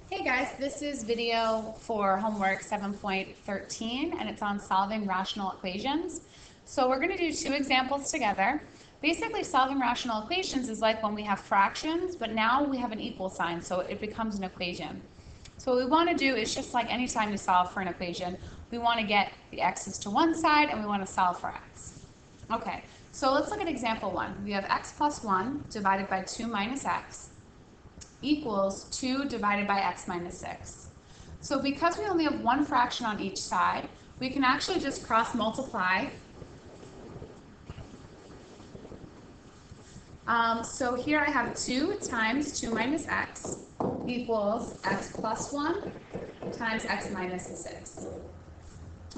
Hey guys, this is video for homework 7.13 and it's on solving rational equations. So we're going to do two examples together. Basically, solving rational equations is like when we have fractions, but now we have an equal sign, so it becomes an equation. So what we want to do is just like any time you solve for an equation, we want to get the x's to one side and we want to solve for x. Okay, so let's look at example 1. We have x plus 1 divided by 2 minus x equals 2 divided by x minus 6. So because we only have one fraction on each side, we can actually just cross multiply. So here I have 2 times 2 minus x equals x plus 1 times x minus 6.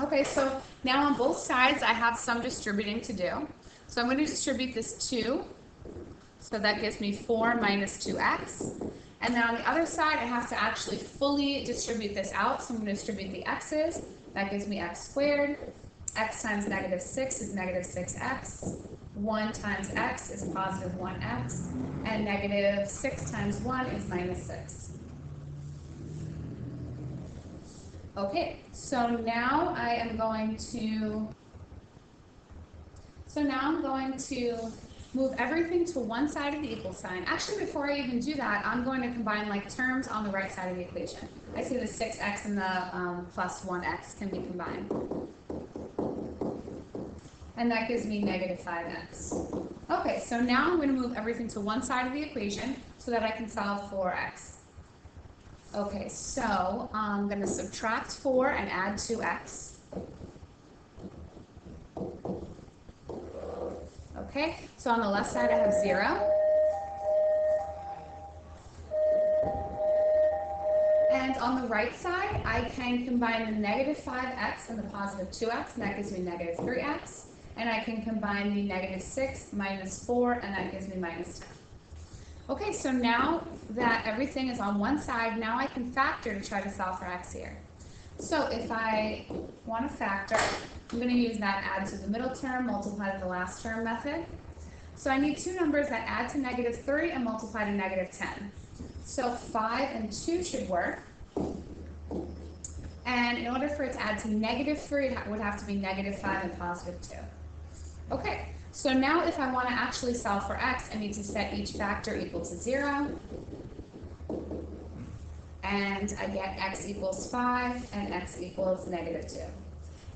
Okay, so now on both sides I have some distributing to do. So I'm going to distribute this 2. So that gives me 4 minus 2x. And then on the other side, I have to actually fully distribute this out. So I'm going to distribute the x's. That gives me x squared. X times negative 6 is negative 6x. 1 times x is positive 1x. And negative 6 times 1 is minus 6. Okay, so now I'm going to move everything to one side of the equal sign. Actually, before I even do that, I'm going to combine like terms on the right side of the equation. I see the 6x and the plus 1x can be combined. And that gives me negative 5x. Okay, so now I'm going to move everything to one side of the equation so that I can solve for x. Okay, so I'm going to subtract 4 and add 2x. Okay, so on the left side I have 0. And on the right side, I can combine the negative 5x and the positive 2x, and that gives me negative 3x. And I can combine the negative 6 minus 4, and that gives me minus 10. Okay, so now that everything is on one side, now I can factor to try to solve for x here. So if I want to factor, I'm going to use that add to the middle term, multiply to the last term method. So I need two numbers that add to negative 3 and multiply to negative 10. So 5 and 2 should work. And in order for it to add to negative 3, it would have to be negative 5 and positive 2. Okay, so now if I want to actually solve for x, I need to set each factor equal to 0. And I get x equals 5 and x equals negative 2.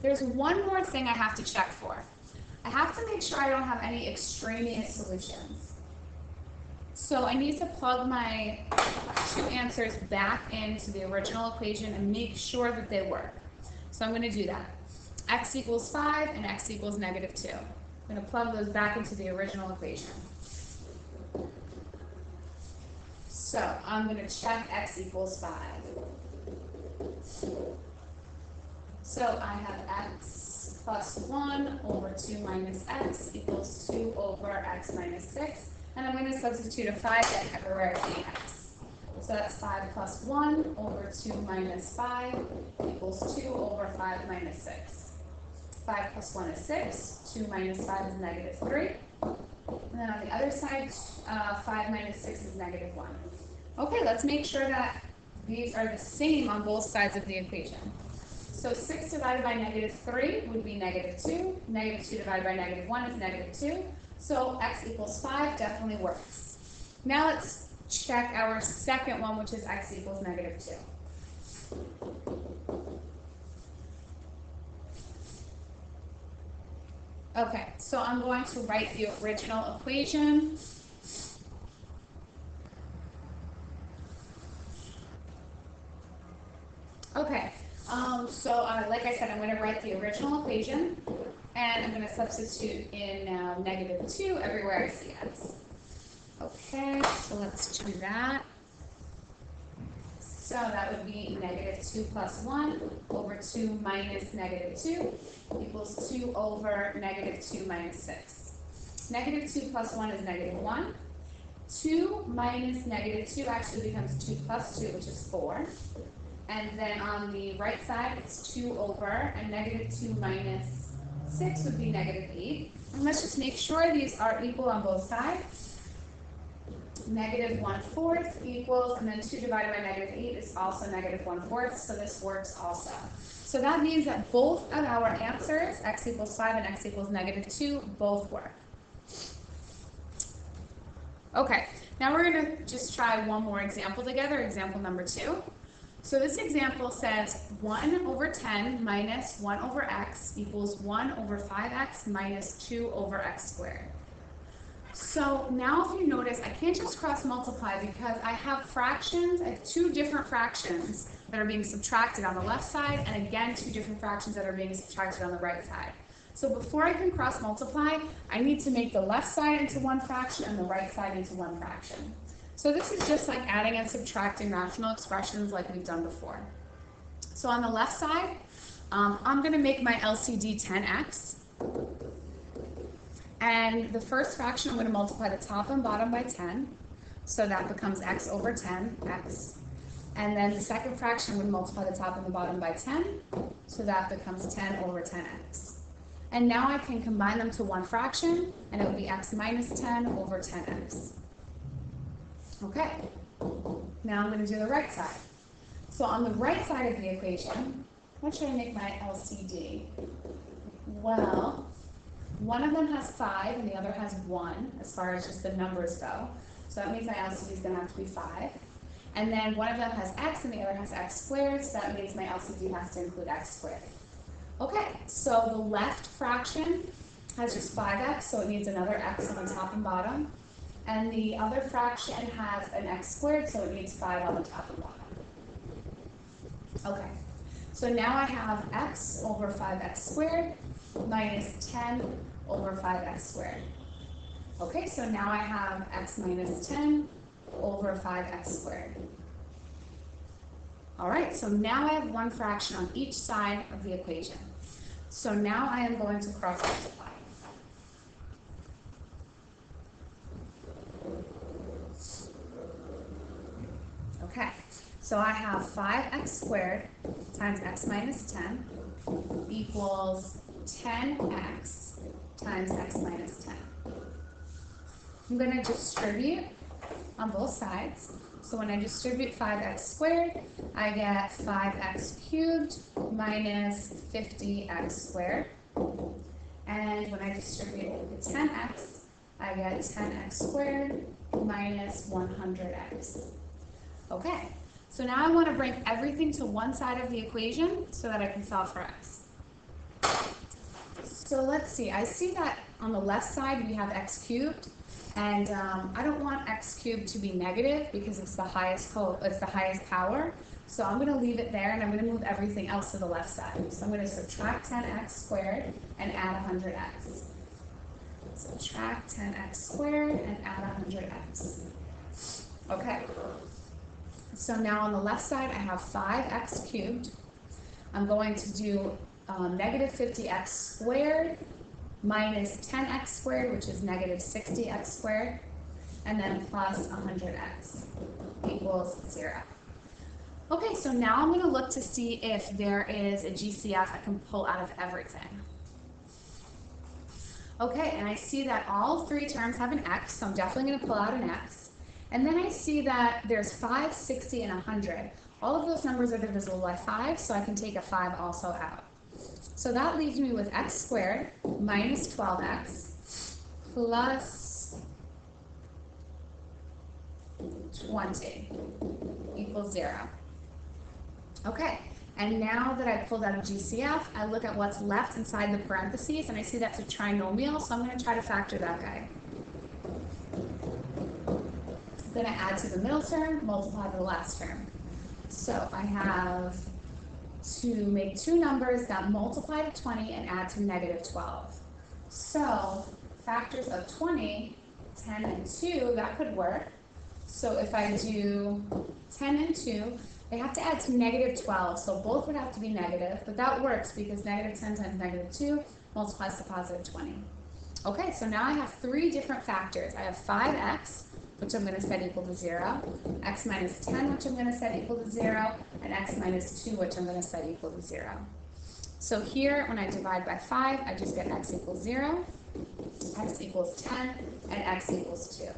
There's one more thing I have to check for. I have to make sure I don't have any extraneous solutions. So I need to plug my two answers back into the original equation and make sure that they work. So I'm going to do that. X equals 5 and x equals negative 2. I'm going to plug those back into the original equation. So I'm going to check x equals 5. So I have x plus 1 over 2 minus x equals 2 over x minus 6. And I'm going to substitute a 5 everywhere I see x. So that's 5 plus 1 over 2 minus 5 equals 2 over 5 minus 6. 5 plus 1 is 6. 2 minus 5 is negative 3. And then on the other side, 5 minus 6 is negative 1. Okay, let's make sure that these are the same on both sides of the equation. So 6 divided by negative 3 would be negative 2. Negative 2 divided by negative 1 is negative 2. So x equals 5 definitely works. Now let's check our second one, which is x equals negative 2. Okay, so I'm going to write the original equation. Okay, so like I said, I'm going to write the original equation, and I'm going to substitute in now negative 2 everywhere I see x. Okay, so let's do that. So that would be negative 2 plus 1 over 2 minus negative 2 equals 2 over negative 2 minus 6. Negative 2 plus 1 is negative 1. 2 minus negative 2 actually becomes 2 plus 2, which is 4. And then on the right side, it's 2 over, and negative 2 minus 6 would be negative 8. And let's just make sure these are equal on both sides. negative 1/4 equals, and then 2 divided by negative 8 is also negative 1/4, so this works also. So that means that both of our answers, x equals 5 and x equals negative 2, both work. Okay, now we're going to just try one more example together, example number 2. So this example says 1 over 10 minus 1 over x equals 1 over 5x minus 2 over x squared. So now if you notice, I can't just cross multiply because I have fractions, I have 2 different fractions that are being subtracted on the left side, and again 2 different fractions that are being subtracted on the right side. So before I can cross multiply, I need to make the left side into one fraction and the right side into one fraction. So this is just like adding and subtracting rational expressions like we've done before. So on the left side, I'm going to make my LCD 10x. And the first fraction, I'm going to multiply the top and bottom by 10. So that becomes x over 10, x. And then the second fraction, I'm going to multiply the top and the bottom by 10. So that becomes 10 over 10x. And now I can combine them to one fraction, and it would be x minus 10 over 10x. Okay, now I'm going to do the right side. So on the right side of the equation, what should I make my LCD? Well, one of them has 5 and the other has 1 as far as just the numbers go. So that means my LCD is going to have to be 5. And then one of them has x and the other has x squared, so that means my LCD has to include x squared. Okay, so the left fraction has just 5x, so it needs another x on the top and bottom. And the other fraction has an x squared, so it needs 5 on the top and bottom. Okay, so now I have x over 5x squared minus 10 over 5x squared. Okay, so now I have x minus 10 over 5x squared. All right, so now I have one fraction on each side of the equation. So now I am going to cross multiply. Okay, so I have 5x squared times x minus 10 equals 10x times x minus 10. I'm going to distribute on both sides. So when I distribute 5x squared, I get 5x cubed minus 50x squared. And when I distribute the 10x, I get 10x squared minus 100x. Okay, so now I want to bring everything to one side of the equation so that I can solve for x. So let's see, I see that on the left side we have x cubed. And I don't want x cubed to be negative because it's the highest power. So I'm going to leave it there, and I'm going to move everything else to the left side. So I'm going to subtract 10x squared and add 100x. Subtract 10x squared and add 100x. Okay. So now on the left side I have 5x cubed. I'm going to do negative 50x squared minus 10x squared, which is negative 60x squared, and then plus 100x equals 0. Okay, so now I'm going to look to see if there is a GCF I can pull out of everything. Okay, and I see that all 3 terms have an x, so I'm definitely going to pull out an x. And then I see that there's 5, 60, and 100. All of those numbers are divisible by 5, so I can take a 5 also out. So that leaves me with x squared minus 12x plus 20 equals 0. Okay, and now that I've pulled out a GCF, I look at what's left inside the parentheses, and I see that's a trinomial, so I'm going to try to factor that guy. I'm going to add to the middle term, multiply to the last term. So I have to make 2 numbers that multiply to 20 and add to negative 12. So factors of 20, 10 and 2, that could work. So if I do 10 and 2, they have to add to negative 12, so both would have to be negative, but that works because negative 10 times negative 2 multiplies to positive 20. Okay, so now I have 3 different factors. I have 5x, which I'm going to set equal to 0, x minus 10, which I'm going to set equal to 0, and x minus 2, which I'm going to set equal to 0. So here, when I divide by 5, I just get x equals 0, x equals 10, and x equals 2.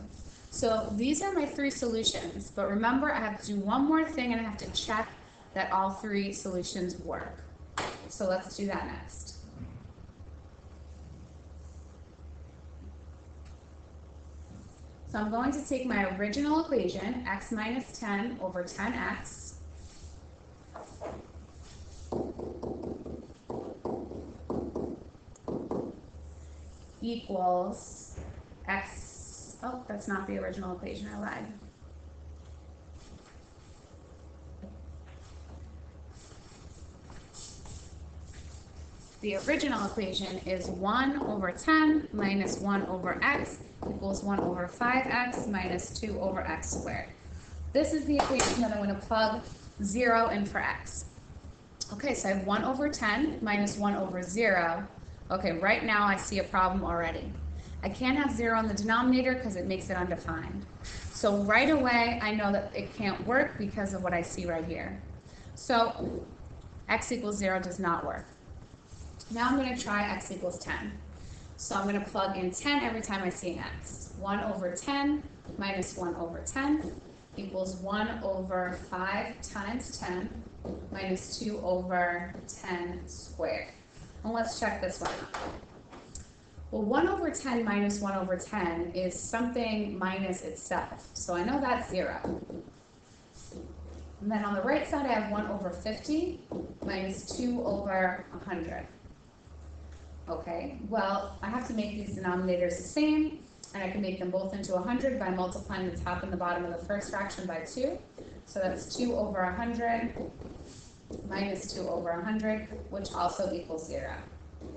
So these are my three solutions, but remember I have to do one more thing and I have to check that all three solutions work. So let's do that next. So I'm going to take my original equation, x minus 10 over 10x, equals x, oh, that's not the original equation, I lied. The original equation is 1 over 10 minus 1 over x equals 1 over 5x minus 2 over x squared. This is the equation that I'm going to plug 0 in for x. Okay, so I have 1 over 10 minus 1 over 0. Okay, right now I see a problem already. I can't have 0 in the denominator because it makes it undefined. So right away I know that it can't work because of what I see right here. So x equals 0 does not work. Now I'm going to try x equals 10. So I'm going to plug in 10 every time I see an x. 1 over 10 minus 1 over 10 equals 1 over 5 times 10 minus 2 over 10 squared. And let's check this one out. Well, 1 over 10 minus 1 over 10 is something minus itself. So I know that's 0. And then on the right side, I have 1 over 50 minus 2 over 100. Okay, well, I have to make these denominators the same, and I can make them both into 100 by multiplying the top and the bottom of the first fraction by 2. So that's 2 over 100 minus 2 over 100, which also equals 0.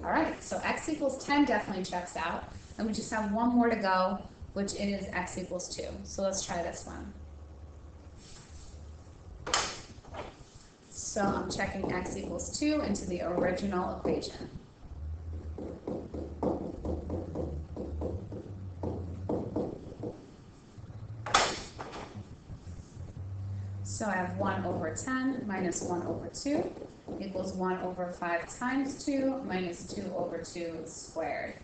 All right, so x equals 10 definitely checks out, and we just have one more to go, which is x equals 2. So let's try this one. So I'm checking x equals 2 into the original equation. So I have 1 over 10 minus 1 over 2 equals 1 over 5 times 2 minus 2 over 2 squared.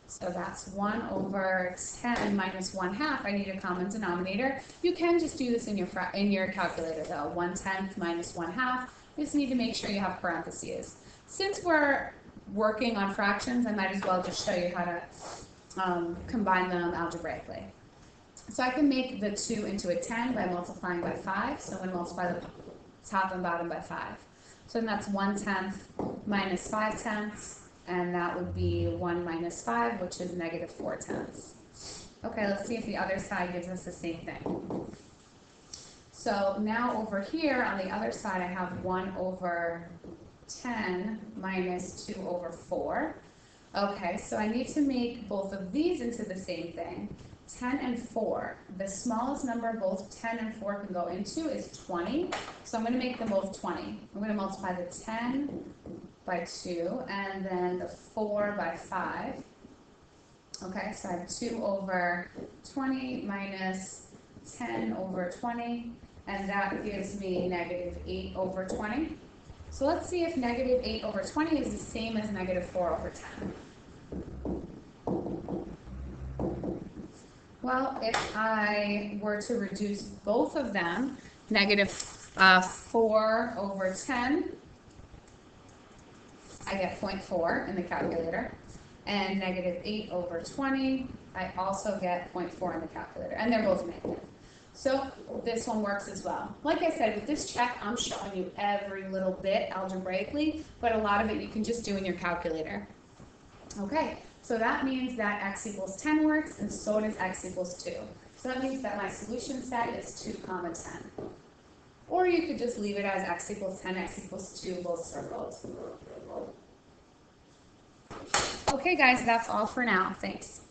So that's 1 over 10 minus 1/2. I need a common denominator. You can just do this in your calculator though. 1/10 minus 1/2. You just need to make sure you have parentheses. Since we're working on fractions, I might as well just show you how to combine them algebraically. So I can make the 2 into a 10 by multiplying by 5. So I'm going to multiply the top and bottom by 5. So then that's 1/10 minus 5/10, and that would be 1 minus 5, which is negative 4/10. Okay, let's see if the other side gives us the same thing. So now over here on the other side, I have 1 over 10 minus 2 over 4. Okay, so I need to make both of these into the same thing. 10 and 4. The smallest number both 10 and 4 can go into is 20. So I'm going to make them both 20. I'm going to multiply the 10 by 2 and then the 4 by 5. Okay, so I have 2 over 20 minus 10 over 20, and that gives me negative 8 over 20. So let's see if negative 8 over 20 is the same as negative 4 over 10. Well, if I were to reduce both of them, negative 4 over 10, I get 0.4 in the calculator, and negative 8 over 20, I also get 0.4 in the calculator, and they're both negative. So this one works as well. Like I said, with this check, I'm showing you every little bit algebraically, but a lot of it you can just do in your calculator. Okay. So that means that x equals 10 works, and so does x equals 2. So that means that my solution set is 2, 10. Or you could just leave it as x equals 10, x equals 2, both circled. Okay, guys, that's all for now. Thanks.